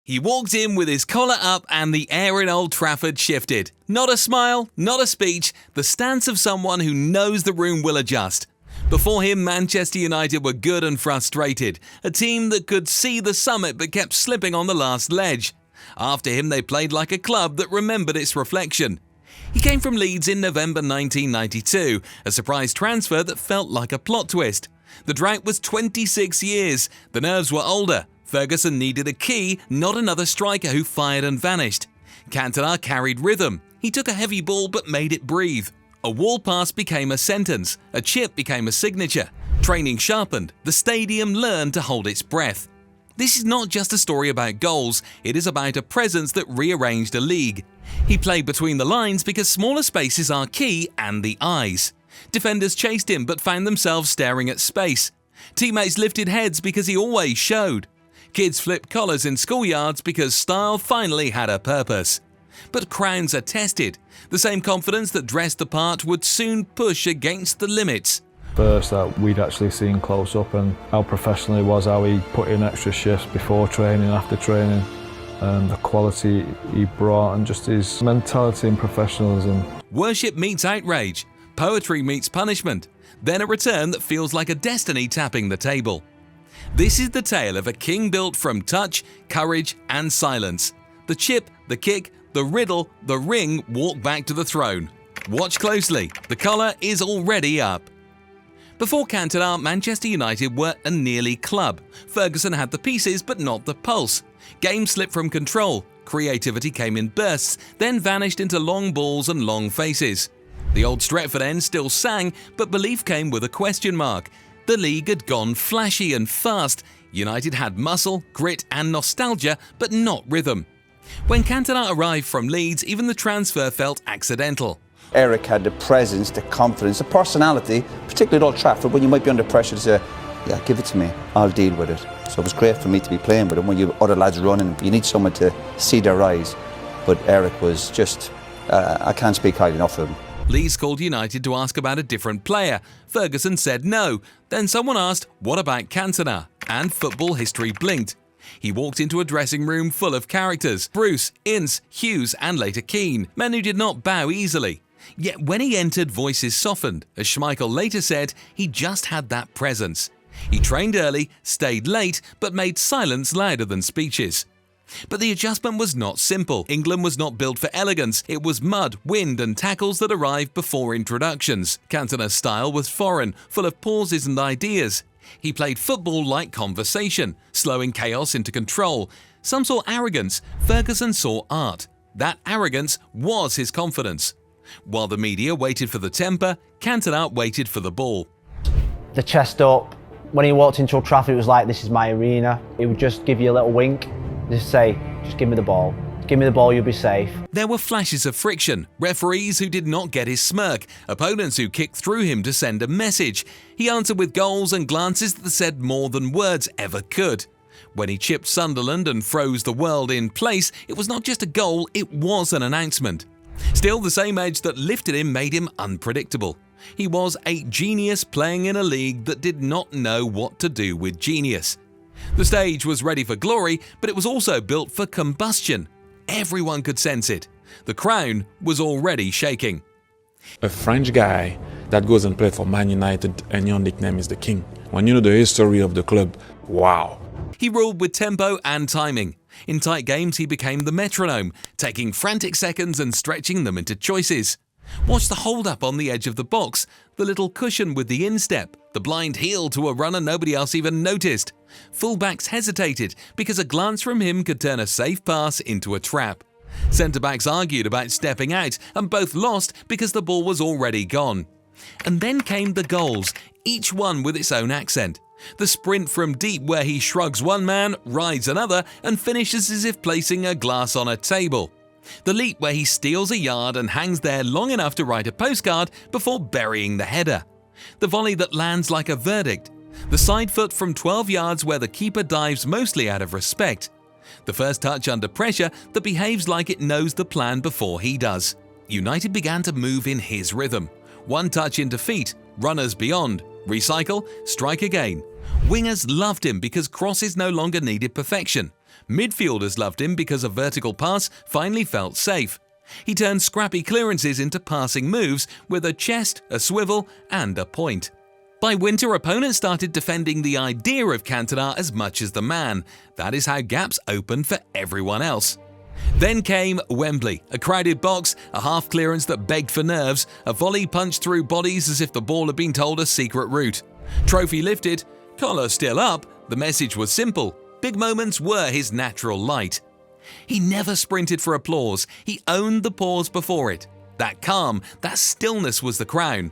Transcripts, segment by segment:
He walked in with his collar up and the air in Old Trafford shifted. Not a smile, not a speech, the stance of someone who knows the room will adjust. Before him, Manchester United were good and frustrated, a team that could see the summit but kept slipping on the last ledge. After him, they played like a club that remembered its reflection. He came from Leeds in November 1992, a surprise transfer that felt like a plot twist. The drought was 26 years, the nerves were older. Ferguson needed a key, not another striker who fired and vanished. Cantona carried rhythm. He took a heavy ball but made it breathe. A wall pass became a sentence. A chip became a signature. Training sharpened. The stadium learned to hold its breath. This is not just a story about goals, it is about a presence that rearranged a league. He played between the lines because smaller spaces are key and the eyes. Defenders chased him but found themselves staring at space. Teammates lifted heads because he always showed. Kids flipped collars in schoolyards because style finally had a purpose. But crowns are tested. The same confidence that dressed the part would soon push against the limits. First that we'd actually seen close up and how professional he was, how he put in extra shifts before training, after training, the quality he brought and just his mentality and professionalism. Worship meets outrage. Poetry meets punishment. Then a return that feels like a destiny tapping the table. This is the tale of a king built from touch, courage and silence. The chip, the kick, the riddle, the ring walk back to the throne. Watch closely, the collar is already up. Before Cantona, Manchester United were a nearly club. Ferguson had the pieces but not the pulse. Games slipped from control. Creativity came in bursts, then vanished into long balls and long faces. The old Stretford end still sang, but belief came with a question mark. The league had gone flashy and fast. United had muscle, grit and nostalgia, but not rhythm. When Cantona arrived from Leeds, even the transfer felt accidental. Eric had the presence, the confidence, the personality, particularly at Old Trafford, when you might be under pressure to say, yeah, give it to me, I'll deal with it. So it was great for me to be playing with him when you other lads running, you need someone to see their eyes. But Eric was just, I can't speak highly enough of him. Leeds called United to ask about a different player. Ferguson said no. Then someone asked, what about Cantona? And football history blinked. He walked into a dressing room full of characters. Bruce, Ince, Hughes and later Keane. Men who did not bow easily. Yet when he entered, voices softened. As Schmeichel later said, he just had that presence. He trained early, stayed late, but made silence louder than speeches. But the adjustment was not simple. England was not built for elegance. It was mud, wind and tackles that arrived before introductions. Cantona's style was foreign, full of pauses and ideas. He played football like conversation, slowing chaos into control. Some saw arrogance, Ferguson saw art. That arrogance was his confidence. While the media waited for the temper, Cantona waited for the ball. The chest up. When he walked into Old Trafford, it was like, this is my arena. He would just give you a little wink. Just say, just give me the ball. Give me the ball, you'll be safe. There were flashes of friction, referees who did not get his smirk, opponents who kicked through him to send a message. He answered with goals and glances that said more than words ever could. When he chipped Sunderland and froze the world in place, it was not just a goal, it was an announcement. Still, the same edge that lifted him made him unpredictable. He was a genius playing in a league that did not know what to do with genius. The stage was ready for glory, but it was also built for combustion. Everyone could sense it. The crown was already shaking. A French guy that goes and plays for Man United and your nickname is the King. When you know the history of the club, wow. He ruled with tempo and timing. In tight games, he became the metronome, taking frantic seconds and stretching them into choices. Watch the hold-up on the edge of the box, the little cushion with the instep, the blind heel to a runner nobody else even noticed. Fullbacks hesitated because a glance from him could turn a safe pass into a trap. Centre-backs argued about stepping out and both lost because the ball was already gone. And then came the goals, each one with its own accent. The sprint from deep where he shrugs one man, rides another and finishes as if placing a glass on a table. The leap where he steals a yard and hangs there long enough to write a postcard before burying the header. The volley that lands like a verdict. The side foot from 12 yards where the keeper dives mostly out of respect. The first touch under pressure that behaves like it knows the plan before he does. United began to move in his rhythm. One touch into feet, runners beyond, recycle, strike again. Wingers loved him because crosses no longer needed perfection. Midfielders loved him because a vertical pass finally felt safe. He turned scrappy clearances into passing moves with a chest, a swivel, and a point. By winter, opponents started defending the idea of Cantona as much as the man. That is how gaps opened for everyone else. Then came Wembley, a crowded box, a half clearance that begged for nerves, a volley punched through bodies as if the ball had been told a secret route. Trophy lifted, collar still up, the message was simple. Big moments were his natural light. He never sprinted for applause, he owned the pause before it. That calm, that stillness was the crown.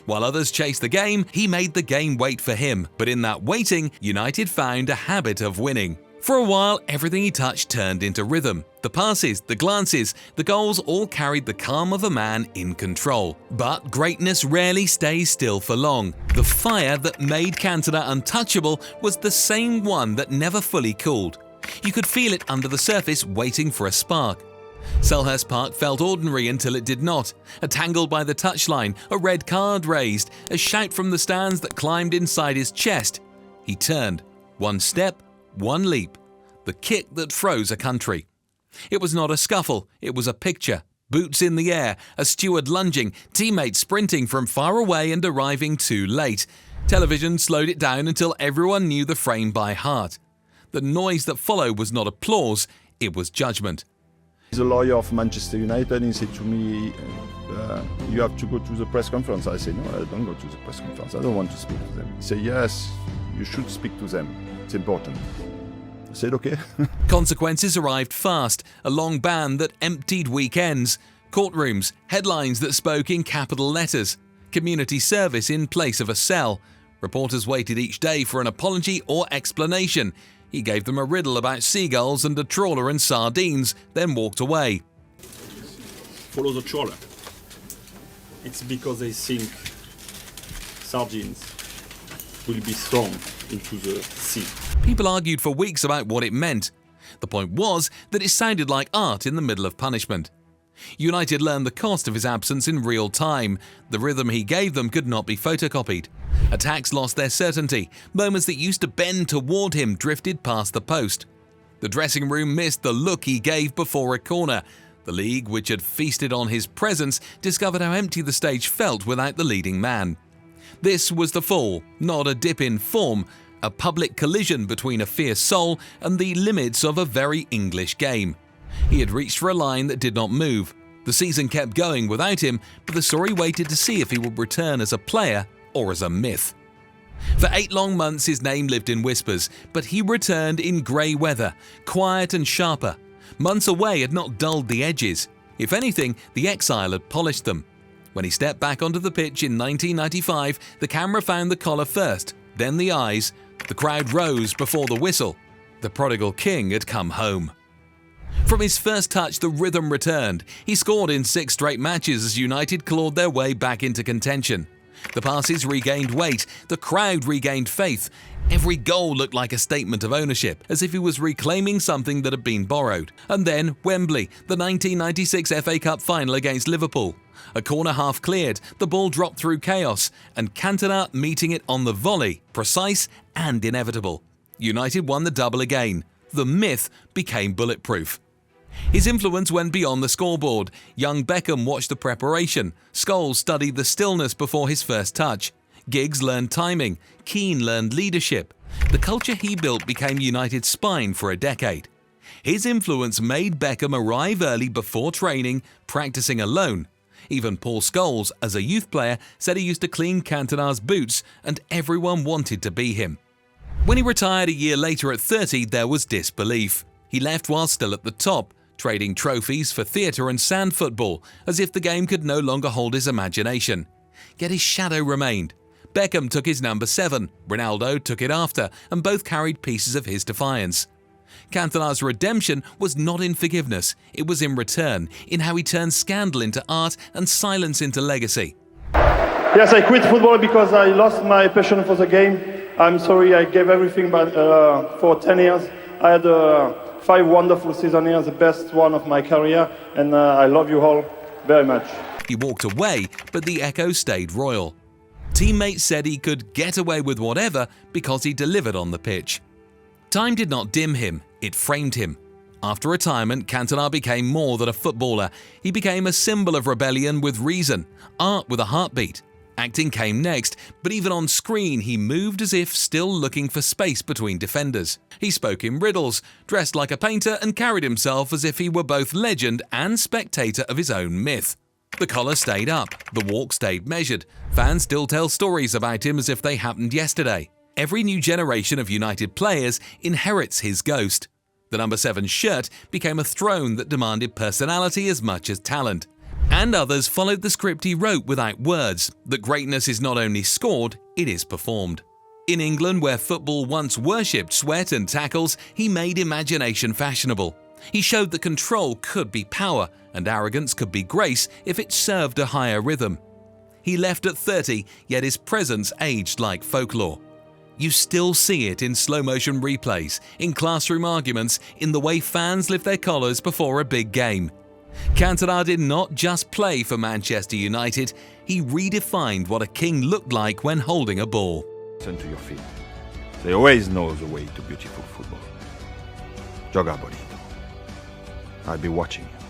While others chased the game, he made the game wait for him. But in that waiting, United found a habit of winning. For a while, everything he touched turned into rhythm. The passes, the glances, the goals all carried the calm of a man in control. But greatness rarely stays still for long. The fire that made Cantona untouchable was the same one that never fully cooled. You could feel it under the surface waiting for a spark. Selhurst Park felt ordinary until it did not. A tangle by the touchline, a red card raised, a shout from the stands that climbed inside his chest. He turned. One step, one leap. The kick that froze a country. It was not a scuffle, it was a picture. Boots in the air, a steward lunging, teammates sprinting from far away and arriving too late. Television slowed it down until everyone knew the frame by heart. The noise that followed was not applause, it was judgment. The lawyer of Manchester United, he said to me, you have to go to the press conference. I said, no, I don't go to the press conference. I don't want to speak to them. He said, yes, you should speak to them. It's important. I said, okay. Consequences arrived fast, a long ban that emptied weekends, courtrooms, headlines that spoke in capital letters, community service in place of a cell. Reporters waited each day for an apology or explanation. He gave them a riddle about seagulls and a trawler and sardines, then walked away. Follow the trawler. It's because they think sardines will be thrown into the sea. People argued for weeks about what it meant. The point was that it sounded like art in the middle of punishment. United learned the cost of his absence in real time. The rhythm he gave them could not be photocopied. Attacks lost their certainty. Moments that used to bend toward him drifted past the post. The dressing room missed the look he gave before a corner. The league, which had feasted on his presence, discovered how empty the stage felt without the leading man. This was the fall, not a dip in form, a public collision between a fierce soul and the limits of a very English game. He had reached for a line that did not move. The season kept going without him, but the story waited to see if he would return as a player or as a myth. For 8 long months his name lived in whispers, but he returned in grey weather, quiet and sharper. Months away had not dulled the edges. If anything, the exile had polished them. When he stepped back onto the pitch in 1995, the camera found the collar first, then the eyes. The crowd rose before the whistle. The prodigal king had come home. From his first touch, the rhythm returned. He scored in 6 straight matches as United clawed their way back into contention. The passes regained weight, the crowd regained faith. Every goal looked like a statement of ownership, as if he was reclaiming something that had been borrowed. And then Wembley, the 1996 FA Cup final against Liverpool. A corner half cleared, the ball dropped through chaos, and Cantona meeting it on the volley, precise and inevitable. United won the double again. The myth became bulletproof. His influence went beyond the scoreboard. Young Beckham watched the preparation. Scholes studied the stillness before his first touch. Giggs learned timing. Keane learned leadership. The culture he built became United's spine for a decade. His influence made Beckham arrive early before training, practicing alone. Even Paul Scholes, as a youth player, said he used to clean Cantona's boots, and everyone wanted to be him. When he retired a year later at 30, there was disbelief. He left while still at the top, trading trophies for theatre and sand football, as if the game could no longer hold his imagination. Yet his shadow remained. Beckham took his number 7, Ronaldo took it after, and both carried pieces of his defiance. Cantona's redemption was not in forgiveness, it was in return, in how he turned scandal into art and silence into legacy. Yes, I quit football because I lost my passion for the game. I'm sorry, I gave everything for 10 years. I had 5 wonderful seasons here, the best one of my career, and I love you all very much. He walked away, but the echo stayed royal. Teammates said he could get away with whatever because he delivered on the pitch. Time did not dim him. It framed him. After retirement, Cantona became more than a footballer. He became a symbol of rebellion with reason, art with a heartbeat. Acting came next, but even on screen he moved as if still looking for space between defenders. He spoke in riddles, dressed like a painter, and carried himself as if he were both legend and spectator of his own myth. The collar stayed up, the walk stayed measured. Fans still tell stories about him as if they happened yesterday. Every new generation of United players inherits his ghost. The number 7 shirt became a throne that demanded personality as much as talent. And others followed the script he wrote without words, that greatness is not only scored, it is performed. In England, where football once worshipped sweat and tackles, he made imagination fashionable. He showed that control could be power and arrogance could be grace if it served a higher rhythm. He left at 30, yet his presence aged like folklore. You still see it in slow-motion replays, in classroom arguments, in the way fans lift their collars before a big game. Cantona did not just play for Manchester United, he redefined what a king looked like when holding a ball. Listen to your feet. They always know the way to beautiful football. Joga bonito. I'll be watching you.